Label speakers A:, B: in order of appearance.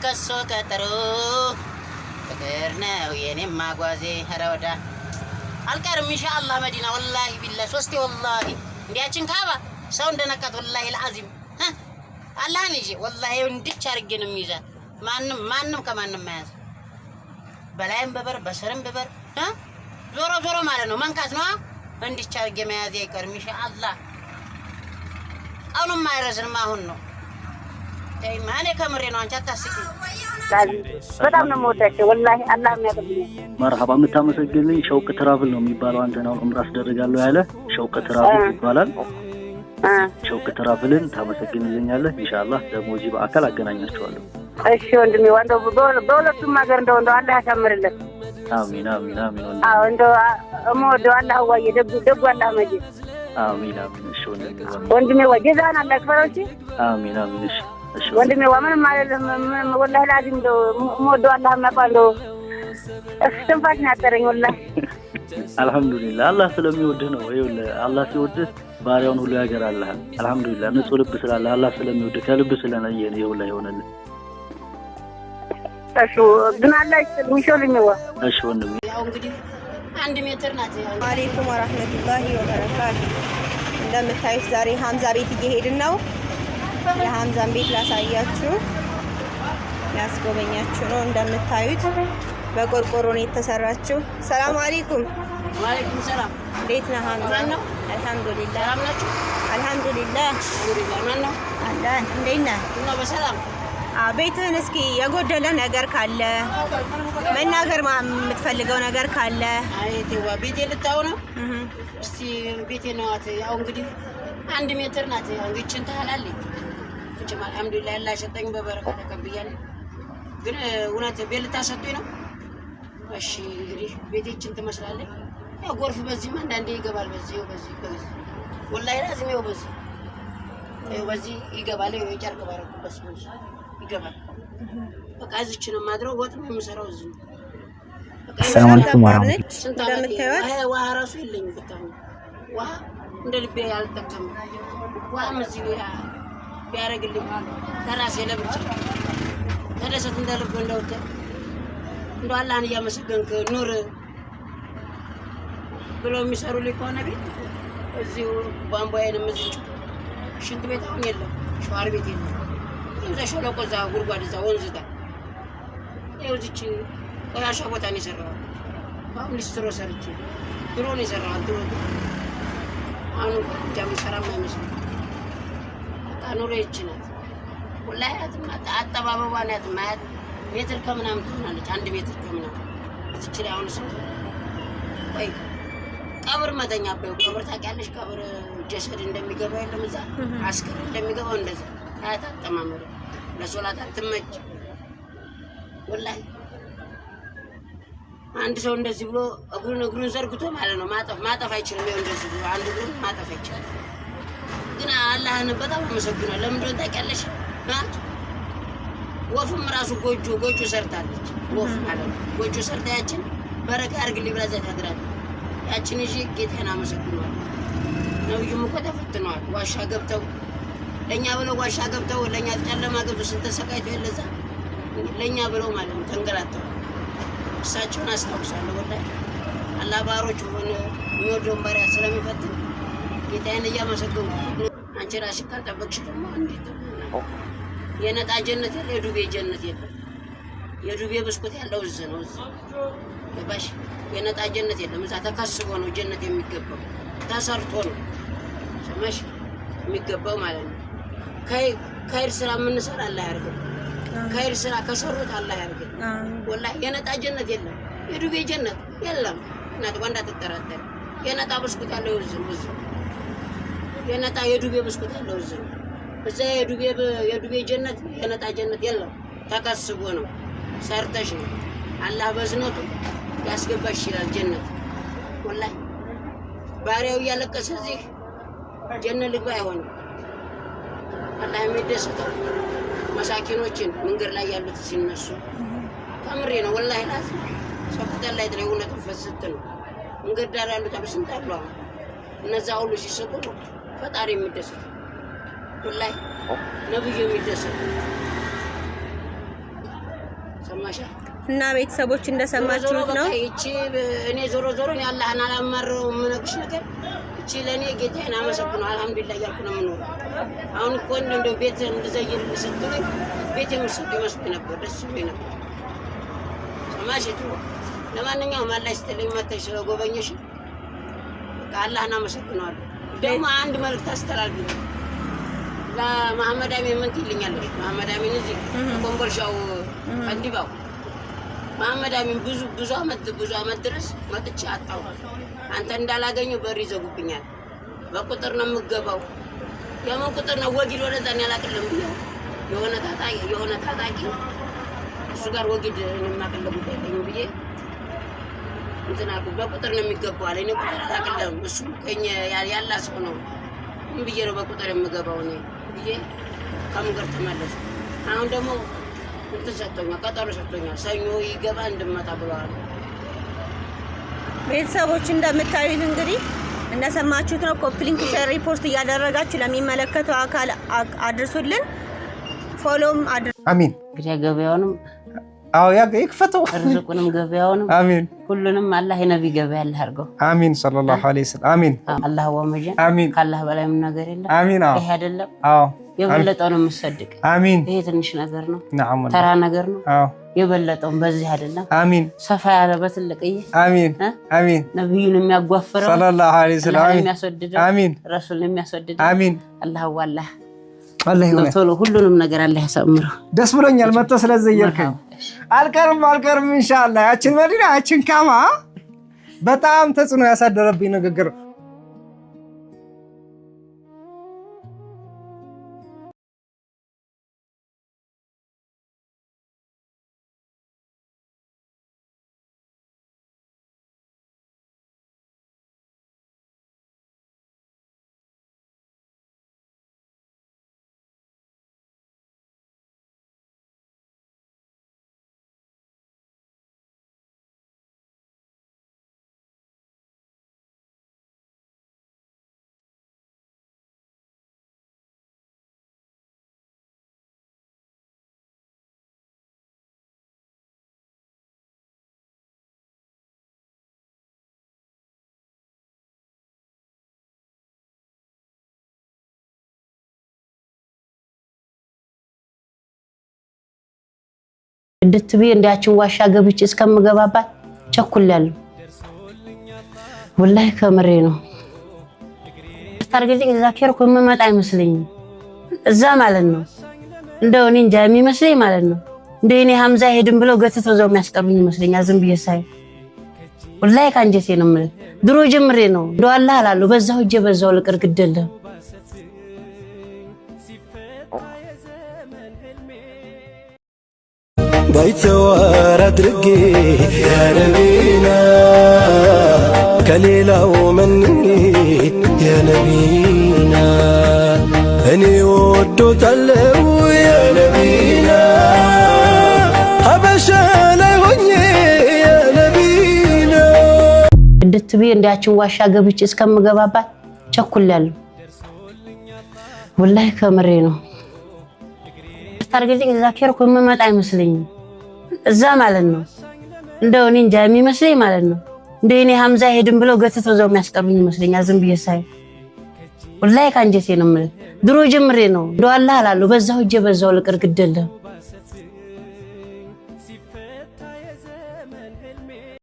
A: ከሶ ቀጠሮ ፍቅር ነው የኔም ማጓዜ ኸረወዳ አልቀርም ኢንሻአላህ መዲና ወላሂ ቢላህ ሶስቴ ወላሂ እንዲያችን ካባ ሰው እንደነካት ወላሂ العظيم አላህን ይዤ ወላሂ እንድቻ አርጌ ነው የሚይዛት ማንም ከማንም ማያዝ በላይም በበር በሰርም በበር ዞሮ ማለት ነው መንካት ነው እንድቻ አርጌ መያዝ አይቀርም ኢንሻአላህ ቀኑም አይረዝም አሁን ነው ማኔ ከምሬ ነው አንቺ አታስቂ በጣም ነው የምወዳቸው ወላሂ አላህ የሚያቀርብኝ
B: መርሐባ የምታመሰግንልኝ ሸውቅ ትራቭል ነው የሚባለው አንተ ነው ዑምራ አስደርጋለሁ ያለ ሸውቅ ትራቭል ይባላል ሸውቅ ትራቭልን ታመሰግንልኛለህ ኢንሻአላህ ደሞዚ በአካል አገናኛቸዋለሁ
C: እሺ ወንድሜ ወንዶ በሁለቱም ሀገር እንደው አላህ ያሳምርልህ
B: አሚን
C: አዎ እንደው እሞዶ አላህ ዋዬ ደጉ አላህ መጂ
B: አሚን እሺ
C: ወንድሜ ወጀዛን አላህ ክፈረውሽ
B: አሚን እሺ
C: ወንድሜ ወምን ማለት ወላሂ ላዚም እንደው እሞዶ አላህ ማቋንዶ እስትንፋሽ ናጠረኝ ወላሂ
B: አልহামዱሊላህ አላህ ስለሚወድህ ነው ይኸውልህ አላህ ሲወድህ ባሪያውን ሁሉ ያገራልሃል አልহামዱሊላህ ንጹህ ልብ ስላለ አላህ ስለሚወድህ ከልብ ስለነየ ነው ይኸውልህ ይሆነልህ
C: እሺ ግን አላህ ይሽልኝዋ
B: እሺ ወንድሜ
A: ያው እንግዲህ 1 ሜትር ናት
D: አለይኩም ወራህመቱላሂ ወበረካቱ እንደምታዩት ዛሬ ሐምዛ ቤት እየሄድን ነው የሐምዛን ቤት ላሳያችሁ ያስጎበኛችሁ ነው እንደምታዩት በቆርቆሮ ነው የተሰራችው ሰላም አለይኩም
A: ወአለይኩም ሰላም
D: እንዴት ነህ ሐምዛ
A: ነው
D: አልহামዱሊላህ
A: ሰላም ናችሁ
D: አልহামዱሊላህ
A: ማን ነው
D: አላህ እንዴት ነህ
A: ነው በሰላም
D: ቤትህን እስኪ የጎደለ ነገር ካለ መናገር የምትፈልገው ነገር ካለ
A: አይቴዋ ቤቴ ልታው ነው እስቲ ቤቴ ነው ያው እንግዲህ 1 ሜትር ናት ያው እቺን ታህላለች እንጂ አልহামዱሊላህ አላህ ሸጠኝ በበረካ ተቀብያለሁ ግን እውነት ቤት ልታሰጡኝ ነው እሺ እንግዲህ ቤቴችን ትመስላለች ያው ጎርፍ በዚህም አንዳንዴ ይገባል በዚህ ወላሂ ላዝም ይው በዚህ ይገባል የጨርቅ ባረኩበት ይገባል በቃ እዚች ነው ማድረው ወጥ ነው የምሰራው እዚህ
B: ሰላም አለይኩም ወራህመቱላህ
D: እንደምታዩት
A: ውሃ ራሱ የለኝም በጣም ውሃ እንደ ልቤ ያልጠቀም ውሃ እዚህ ቢያረግልኝ ለራሴ ለብቻ ተደሰት እንደልብ እንደውተ እንደው አላህን እያመሰገንክ ኑር ብሎ የሚሰሩ ሊቆነ ቤት እዚሁ ቧንቧዬንም እዚህ ሽንት ቤት አሁን የለም ሻወር ቤት የለም እዛ ሸለቆ እዛ ጉድጓድ እዛ ወንዝ ጋር ይኸው እዚች ቆሻሻ ቦታ ነው የሰራሁት አሁን ሊስትሮ ሰርቼ ድሮ ነው የሰራሁት ድሮ አሁን ጃም ሰራም አይመስልም ኑሮ ይችላል ወላሂ አጠባበቧ ናት ማለት ሜትር ከምናምን ትሆናለች 1 ሜትር ከምናምን እዚች ላይ አሁን ሰው ወይ ቀብር መተኛበት ቀብር ታውቂያለሽ ቀብር ጀሰድ እንደሚገባው የለም እዛ አስከሬን እንደሚገባው እንደዛ አያታጠማመሩ ለሶላት አትመጭ ወላሂ አንድ ሰው እንደዚህ ብሎ እግሩን ዘርግቶ ማለት ነው ማጠፍ አይችልም ይኸው እንደዚህ ብሎ አንድ እግሩን ማጠፍ አይችልም ግን አላህን በጣም አመሰግናለሁ ለምን እንደሆነ ታውቂያለሽ ወፍም ራሱ ጎጆ ሰርታለች ወፍ ማለት ነው ጎጆ ሰርታያችን በረካ አርግልኝ ብላ ዘታድራለች ያችን እጂ ጌታን አመሰግናለሁ ነብዩም እኮ ተፈትነዋል ዋሻ ገብተው ለኛ ብለው ዋሻ ገብተው ለኛ ጨለማ ገብተው ስንተሰቃይተው የለዛ ለኛ ብለው ማለት ነው ተንገላተው እሳቸውን አስታውሳለሁ ወላሂ አላህ ባሮች ሆነ የሚወደውን ባሪያ ስለሚፈትን ጌታን እያመሰገንኩ አንቺ ራስሽ ካልጠበቅሽ ደግሞ እንዴት የነጣ ጀነት የለ የዱቤ ጀነት የለ የዱቤ ብስኩት ያለው እዚህ ነው ባሽ የነጣ ጀነት የለም እዛ ተከስቦ ነው ጀነት የሚገባው ተሰርቶ ነው ሰማሽ የሚገባው ማለት ነው ከይር ስራ ምን ሰራ አላህ ያርገው ከይር ስራ ከሰሩት አላህ ያርገው ወላሂ የነጣ ጀነት የለም የዱቤ ጀነት የለም እናት ወንዳ ተጠራጠረ የነጣ ብስኩት ያለው እዚህ የነጣ የዱቤ ብስኩት ያለው እዚህ እዛ የዱቤ ጀነት የነጣ ጀነት የለም ተከስቦ ነው ሰርተሽ ነው አላህ በዝነቱ ያስገባሽ ይላል ጀነት ወላሂ ባሪያው ያለቀሰ እዚህ ጀነት ልግባ አይሆንም አላህ የሚደሰተው መሳኪኖችን መንገድ ላይ ያሉት ሲነሱ ከምሬ ነው ወላሂ ላዝም ሰፈተ ላይ ድረውነት ፈስት ነው መንገድ ዳር ያሉት አብስንት አሉ እነዛ ሁሉ ሲሰጡ ነው ፈጣሪ የሚደሰተው ወላሂ ነብዩ የሚደሰተው ሰማሻ
D: እና ቤተሰቦች እንደሰማችሁት ነው።
A: እቺ እኔ ዞሮ ዞሮ ያላህን አላማረው ምንክሽ ነገር እቺ ለኔ ጌታዬን አመሰግነው አልহামዱሊላህ ያልኩ ነው የምኖር። አሁን እኮ እንደው ቤት እንደዘይል ስትለኝ ቤት የምሰጥ ይመስል ነበር ደስ ይለኝ ነበር። ሰማሽ እቱ ለማንኛውም አላህ ይስጥልኝ መተሽ ስለጎበኘሽ አላህን አመሰግናለሁ። ደግሞ አንድ መልእክት አስተላልፍ ለመሐመድ አሚን ምን ትይልኛል? መሐመድ አሚን እዚህ ኮምቦልሻው ከንቲባው መሐመድ አሚን ብዙ አመት ድረስ መጥቼ አጣው። አንተ እንዳላገኘው በር ይዘጉብኛል። በቁጥር ነው የምገባው። የምን ቁጥር ነው? ወጊድ ወደዛ ያላቀለም የሆነ ታጣቂ እሱ ጋር ወጊድ የማቀለው ጉዳይ ነው ብዬ እንትና በቁጥር ነው የሚገባው አለ። እኔ ቁጥር አላቀለም። እሱ ከኛ ያላ ሰው ነው። ምን ብዬ ነው በቁጥር የምገባው ነው ብዬ ከመንገር ተመለስኩ። አሁን ደግሞ እንተሰጠኛል ቀጠሮ ሰጥቶኛል። ሰኞ ይገባ እንደማታ ብለዋል።
D: ቤተሰቦች እንደምታዩት እንግዲህ እንደሰማችሁት ነው። ኮፕሊንክ ሼር ሪፖርት እያደረጋችሁ ለሚመለከተው አካል አድርሱልን። ፎሎም
E: አሚን።
A: እንግዲህ ገበያውንም
E: አዎ ይክፈቱ፣
A: ርዝቁንም ገበያውንም
E: አሚን።
A: ሁሉንም አላህ የነብይ ገበያ ያለ አድርገው
E: አሚን። ሰለላሁ ዐለይሂ ወሰለም አሚን።
A: አላህ ወመጀ
E: አሚን።
A: ካላህ በላይ ምን ነገር የለም
E: አሚን።
A: ይሄ አይደለም
E: አዎ
A: የበለጠው ነው የምሰድቅ
E: አሚን።
A: ይሄ ትንሽ ነገር ነው
E: ነዓም
A: ተራ ነገር ነው።
E: አዎ
A: የበለጠው በዚህ አይደለም
E: አሚን።
A: ሰፋ ያለ በትልቅዬ
E: አሚን አሚን።
A: ነብዩን የሚያጓፍረው
E: ሰለላሁ ዐለይሂ ወሰለም
A: አሚን የሚያስወድደው
E: አሚን።
A: ረሱልን የሚያስወድደው
E: አሚን።
A: አላህ ወላህ
E: አላህ ይሁን
A: ቶሎ ሁሉንም ነገር አላህ ያሳምረው።
E: ደስ ብሎኛል መጥቶ ስለዘየርከኝ። አልቀርም ኢንሻአላህ። ያችን መዲና ያችን ካማ በጣም ተጽዕኖ ያሳደረብኝ ንግግር
A: እንድትቢ እንዲያችን ዋሻ ገብቼ እስከምገባባት ቸኩላለሁ። ወላሂ ከምሬ ነው። ታርገኝ ዛኪርኩ መመጣ አይመስልኝም እዛ ማለት ነው። እንደው እኔ እንጃ የሚመስለኝ ማለት ነው እንደው እኔ ሐምዛ ሄድን ብለው ገተተው ዘው የሚያስቀሩኝ ይመስለኛል። ዝም ብዬ ሳይ ወላሂ ካንጀቴ ነው ማለት ድሮ ጀምሬ ነው እንደው አላህ አላለሁ በዛው እጄ በዛው ልቅር ግደለ
F: ባይተዋር አድርጌ ያ ነቢና ከሌላው መንኔ ያ ነቢና እኔ ወዶታለው ያ ነቢና ሀበሻ ላይ ሆኜ ያ ነቢና
A: እንድትቢ እንዲያችን ዋሻ ገብቼ እስከምገባባት ቸኩላለሁ። ወላሂ ከምሬ ነው። ታርገኝ ዛኪርኩ መመጣ አይመስልኝም እዛ ማለት ነው። እንደው እኔ እንጃ የሚመስለኝ ማለት ነው እንደው እኔ ሐምዛ ሄድን ብለው ገተተው ዘው የሚያስቀሩኝ ይመስለኛል። ዝም ብዬ ሳይ ወላሂ ካንጀቴ ነው ማለት ድሮ ጀምሬ ነው እንደው አላህ አላለሁ በዛው እጄ በዛው ልቅር ግደለ